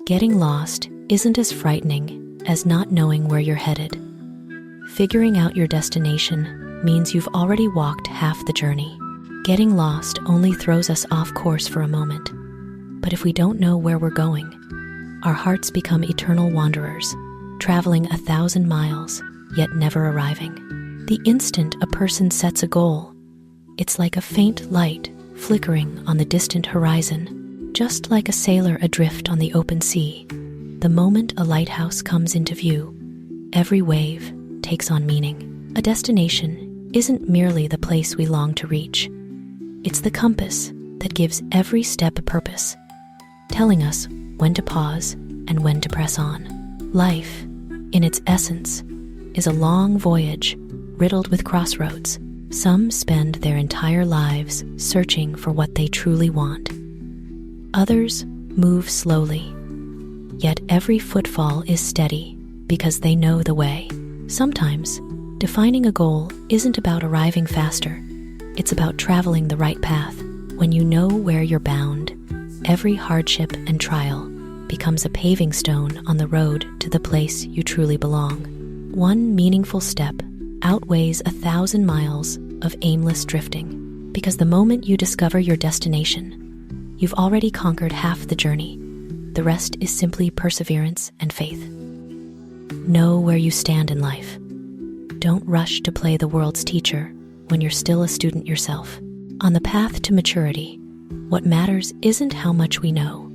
Getting lost isn't as frightening as not knowing where you're headed. Figuring out your destination means you've already walked half the journey. Getting lost only throws us off course for a moment. But if we don't know where we're going, our hearts become eternal wanderers, traveling 1,000 miles, yet never arriving. The instant a person sets a goal, it's like a faint light flickering on the distant horizon, just like a sailor adrift on the open sea. The moment a lighthouse comes into view, every wave takes on meaning. A destination isn't merely the place we long to reach. It's the compass that gives every step a purpose, telling us when to pause and when to press on. Life, in its essence, is a long voyage riddled with crossroads. Some spend their entire lives searching for what they truly want. Others move slowly, yet every footfall is steady because they know the way. Sometimes, defining a goal isn't about arriving faster. It's about traveling the right path. When you know where you're bound, every hardship and trial becomes a paving stone on the road to the place you truly belong. One meaningful step outweighs 1,000 miles of aimless drifting, because the moment you discover your destination, you've already conquered half the journey. The rest is simply perseverance and faith. Know where you stand in life. Don't rush to play the world's teacher when you're still a student yourself. On the path to maturity, what matters isn't how much we know,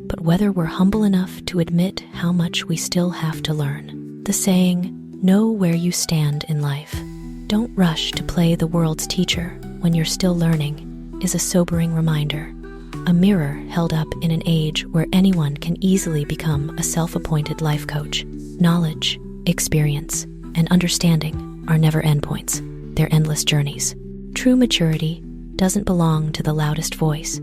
but whether we're humble enough to admit how much we still have to learn. The saying, "Know where you stand in life. Don't rush to play the world's teacher when you're still learning," is a sobering reminder. A mirror held up in an age where anyone can easily become a self-appointed life coach. Knowledge, experience, and understanding are never endpoints. They're endless journeys. True maturity doesn't belong to the loudest voice,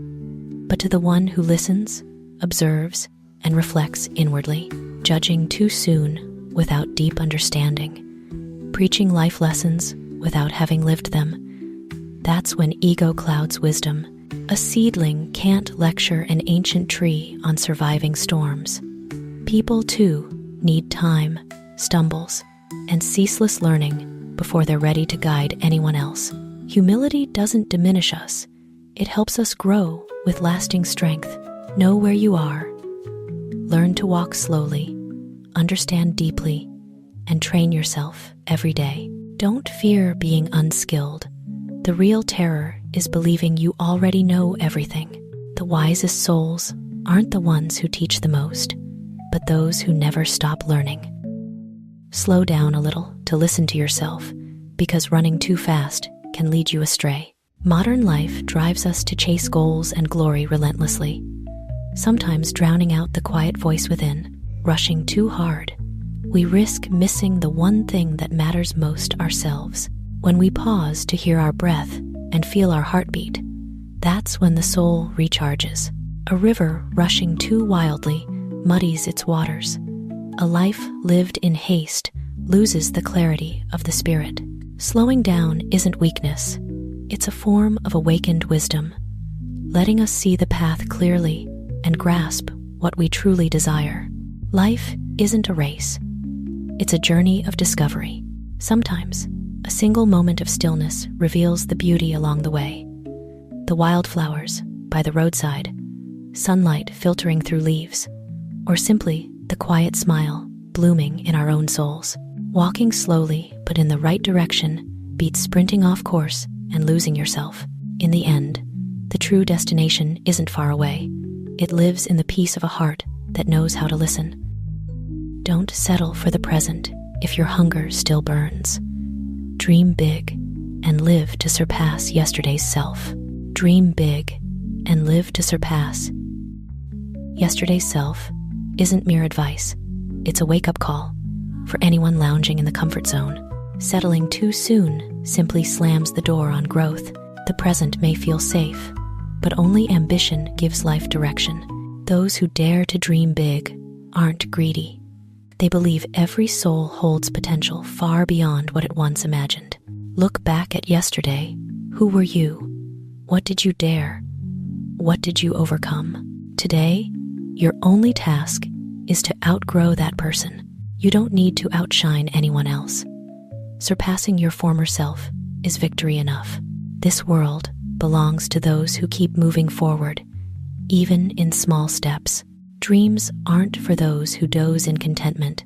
but to the one who listens, observes, and reflects inwardly. Judging too soon without deep understanding, preaching life lessons without having lived them, that's when ego clouds wisdom. A seedling can't lecture an ancient tree on surviving storms. People, too, need time, stumbles, and ceaseless learning before they're ready to guide anyone else. Humility doesn't diminish us. It helps us grow with lasting strength. Know where you are. Learn to walk slowly, understand deeply, and train yourself every day. Don't fear being unskilled. The real terror is believing you already know everything. The wisest souls aren't the ones who teach the most, but those who never stop learning. Slow down a little to listen to yourself, because running too fast can lead you astray. Modern life drives us to chase goals and glory relentlessly, sometimes drowning out the quiet voice within. Rushing too hard, we risk missing the one thing that matters most ourselves. When we pause to hear our breath and feel our heartbeat, that's when the soul recharges. A river rushing too wildly muddies its waters. A life lived in haste loses the clarity of the spirit. Slowing down isn't weakness. It's a form of awakened wisdom, letting us see the path clearly and grasp what we truly desire. Life isn't a race. It's a journey of discovery. Sometimes, a single moment of stillness reveals the beauty along the way. The wildflowers by the roadside, sunlight filtering through leaves, or simply the quiet smile blooming in our own souls. Walking slowly but in the right direction beats sprinting off course and losing yourself. In the end, the true destination isn't far away. It lives in the peace of a heart that knows how to listen. Don't settle for the present if your hunger still burns. Dream big and live to surpass yesterday's self. Dream big and live to surpass. Yesterday's self isn't mere advice. It's a wake-up call for anyone lounging in the comfort zone. Settling too soon simply slams the door on growth. The present may feel safe, but only ambition gives life direction. Those who dare to dream big aren't greedy. They believe every soul holds potential far beyond what it once imagined. Look back at yesterday. Who were you? What did you dare? What did you overcome? Today, your only task is to outgrow that person. You don't need to outshine anyone else. Surpassing your former self is victory enough. This world belongs to those who keep moving forward, even in small steps. Dreams aren't for those who doze in contentment,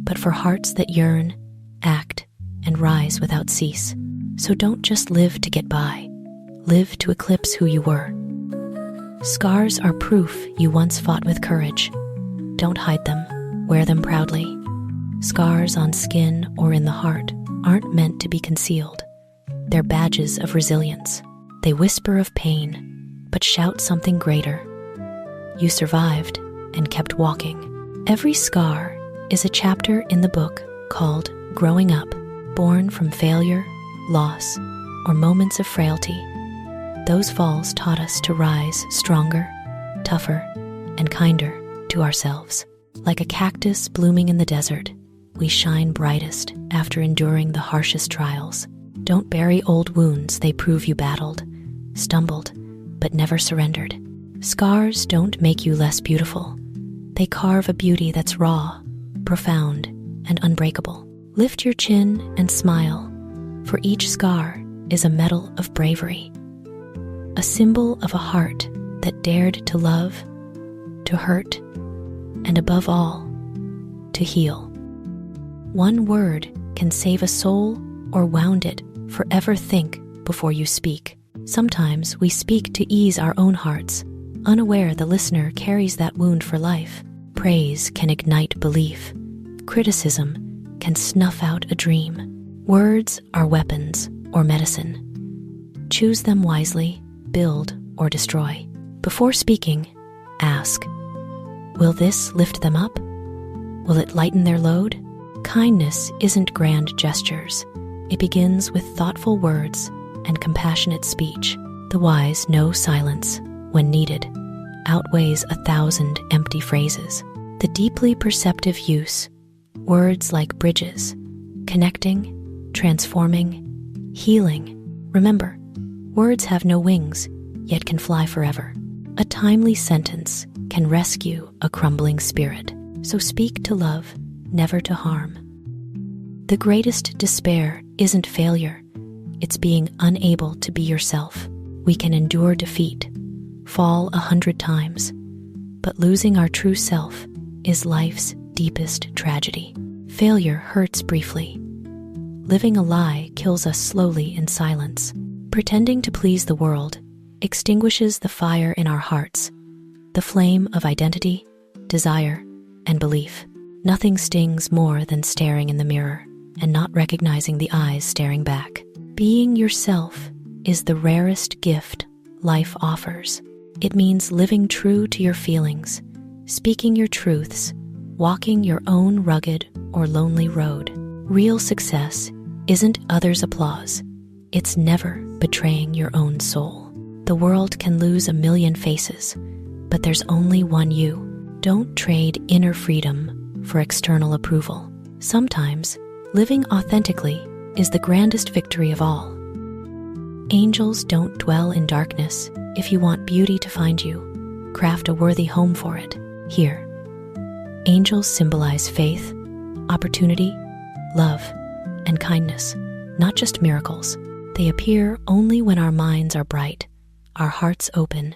but for hearts that yearn, act, and rise without cease. So don't just live to get by. Live to eclipse who you were. Scars are proof you once fought with courage. Don't hide them, wear them proudly. Scars on skin or in the heart aren't meant to be concealed. They're badges of resilience. They whisper of pain, but shout something greater. You survived and kept walking. Every scar is a chapter in the book called Growing Up, born from failure, loss, or moments of frailty. Those falls taught us to rise stronger, tougher, and kinder to ourselves. Like a cactus blooming in the desert, we shine brightest after enduring the harshest trials. Don't bury old wounds, they prove you battled, stumbled, but never surrendered. Scars don't make you less beautiful. They carve a beauty that's raw, profound, and unbreakable. Lift your chin and smile, for each scar is a medal of bravery, a symbol of a heart that dared to love, to hurt, and above all, to heal. One word can save a soul or wound it. Forever think before you speak. Sometimes we speak to ease our own hearts, unaware the listener carries that wound for life. Praise can ignite belief. Criticism can snuff out a dream. Words are weapons or medicine. Choose them wisely, build or destroy. Before speaking, ask, will this lift them up? Will it lighten their load? Kindness isn't grand gestures. It begins with thoughtful words and compassionate speech. The wise know silence, when needed, outweighs 1,000 empty phrases. The deeply perceptive use, words like bridges, connecting, transforming, healing. Remember, words have no wings, yet can fly forever. A timely sentence can rescue a crumbling spirit. So speak to love, never to harm. The greatest despair isn't failure, it's being unable to be yourself. We can endure defeat, fall 100 times, but losing our true self is life's deepest tragedy. Failure hurts briefly. Living a lie kills us slowly in silence. Pretending to please the world extinguishes the fire in our hearts, the flame of identity, desire, and belief. Nothing stings more than staring in the mirror and not recognizing the eyes staring back. Being yourself is the rarest gift life offers. It means living true to your feelings, speaking your truths, walking your own rugged or lonely road. Real success isn't others' applause. It's never betraying your own soul. The world can lose 1,000,000 faces, but there's only one you. Don't trade inner freedom for external approval. Sometimes, living authentically is the grandest victory of all. Angels don't dwell in darkness. If you want beauty to find you, craft a worthy home for it. Here, angels symbolize faith, opportunity, love, and kindness, not just miracles. They appear only when our minds are bright, our hearts open,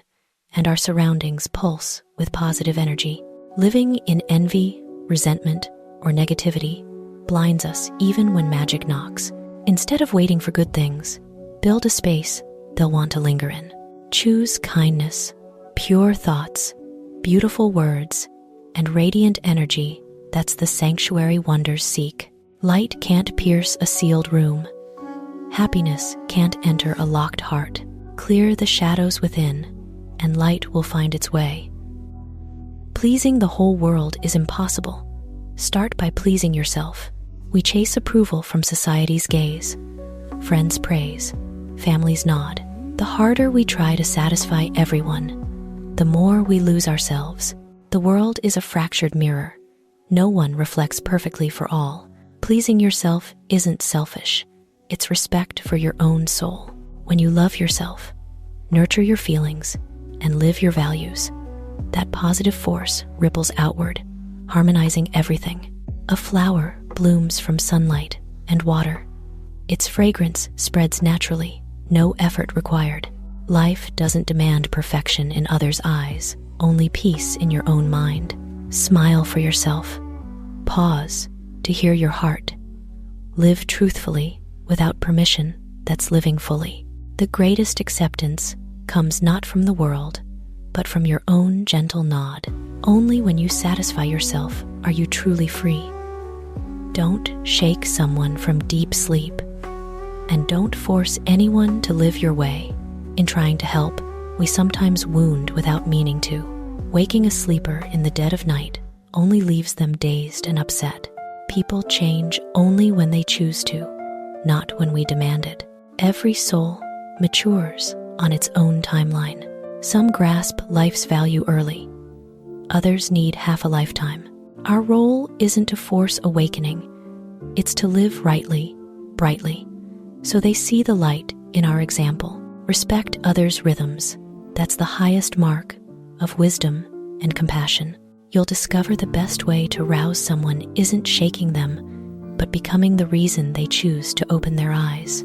and our surroundings pulse with positive energy. Living in envy, resentment, or negativity blinds us even when magic knocks. Instead of waiting for good things, build a space they'll want to linger in. Choose kindness, pure thoughts, beautiful words, and radiant energy. That's the sanctuary wonders seek. Light can't pierce a sealed room. Happiness can't enter a locked heart. Clear the shadows within, and light will find its way. Pleasing the whole world is impossible. Start by pleasing yourself. We chase approval from society's gaze. Friends praise, families nod. The harder we try to satisfy everyone, the more we lose ourselves. The world is a fractured mirror. No one reflects perfectly for all. Pleasing yourself isn't selfish. It's respect for your own soul. When you love yourself, nurture your feelings, and live your values, that positive force ripples outward, harmonizing everything. A flower blooms from sunlight and water. Its fragrance spreads naturally, no effort required. Life doesn't demand perfection in others' eyes, only peace in your own mind. Smile for yourself. Pause to hear your heart. Live truthfully without permission, that's living fully. The greatest acceptance comes not from the world, but from your own gentle nod. Only when you satisfy yourself are you truly free. Don't shake someone from deep sleep, and don't force anyone to live your way. In trying to help, we sometimes wound without meaning to. Waking a sleeper in the dead of night only leaves them dazed and upset. People change only when they choose to, not when we demand it. Every soul matures on its own timeline. Some grasp life's value early. Others need half a lifetime. Our role isn't to force awakening. It's to live rightly, brightly, so they see the light in our example. Respect others' rhythms. That's the highest mark of wisdom and compassion. You'll discover the best way to rouse someone isn't shaking them, but becoming the reason they choose to open their eyes.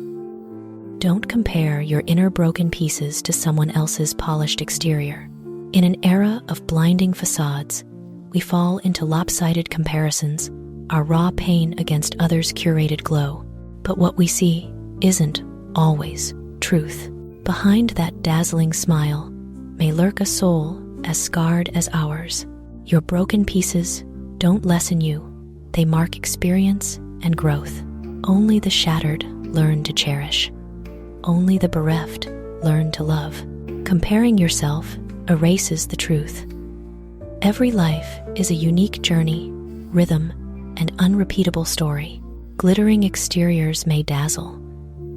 Don't compare your inner broken pieces to someone else's polished exterior. In an era of blinding facades, we fall into lopsided comparisons, our raw pain against others' curated glow. But what we see isn't always truth. Behind that dazzling smile may lurk a soul as scarred as ours. Your broken pieces don't lessen you. They mark experience and growth. Only the shattered learn to cherish. Only the bereft learn to love. Comparing yourself erases the truth. Every life is a unique journey, rhythm, and unrepeatable story. Glittering exteriors may dazzle,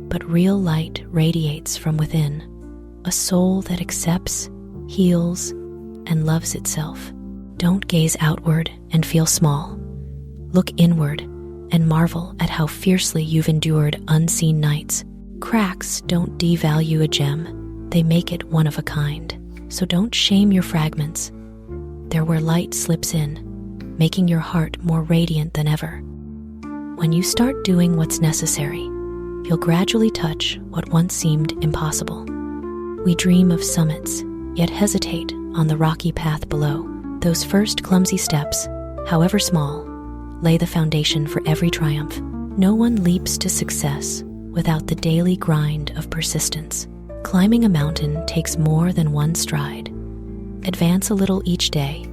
but real light radiates from within. A soul that accepts, heals, and loves itself. Don't gaze outward and feel small. Look inward and marvel at how fiercely you've endured unseen nights. Cracks don't devalue a gem, they make it one of a kind. So don't shame your fragments. They're where light slips in, making your heart more radiant than ever. When you start doing what's necessary, you'll gradually touch what once seemed impossible. We dream of summits, yet hesitate on the rocky path below. Those first clumsy steps, however small, lay the foundation for every triumph. No one leaps to success without the daily grind of persistence. Climbing a mountain takes more than one stride. Advance a little each day,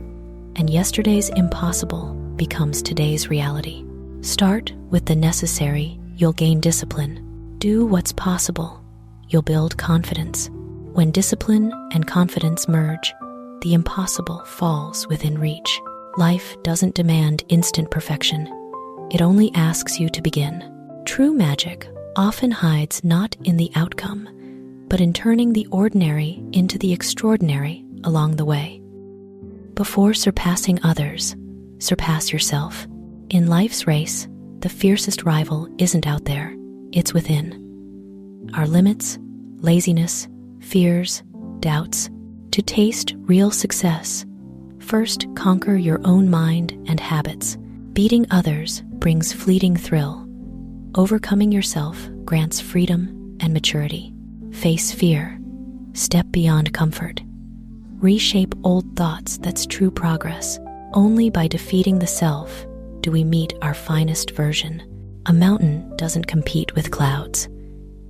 and yesterday's impossible becomes today's reality. Start with the necessary, you'll gain discipline. Do what's possible, you'll build confidence. When discipline and confidence merge, the impossible falls within reach. Life doesn't demand instant perfection. It only asks you to begin. True magic often hides not in the outcome, but in turning the ordinary into the extraordinary along the way. Before surpassing others, surpass yourself. In life's race, the fiercest rival isn't out there, it's within. Our limits, laziness, fears, doubts. To taste real success, first conquer your own mind and habits. Beating others brings fleeting thrill. Overcoming yourself grants freedom and maturity. Face fear. Step beyond comfort. Reshape old thoughts. That's true progress. Only by defeating the self do we meet our finest version. A mountain doesn't compete with clouds.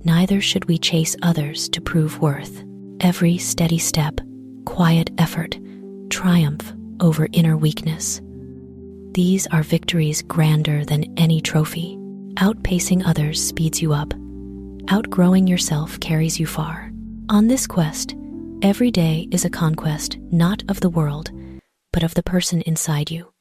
Neither should we chase others to prove worth. Every steady step, quiet effort, triumph over inner weakness. These are victories grander than any trophy. Outpacing others speeds you up. Outgrowing yourself carries you far. On this quest, every day is a conquest not of the world, but of the person inside you.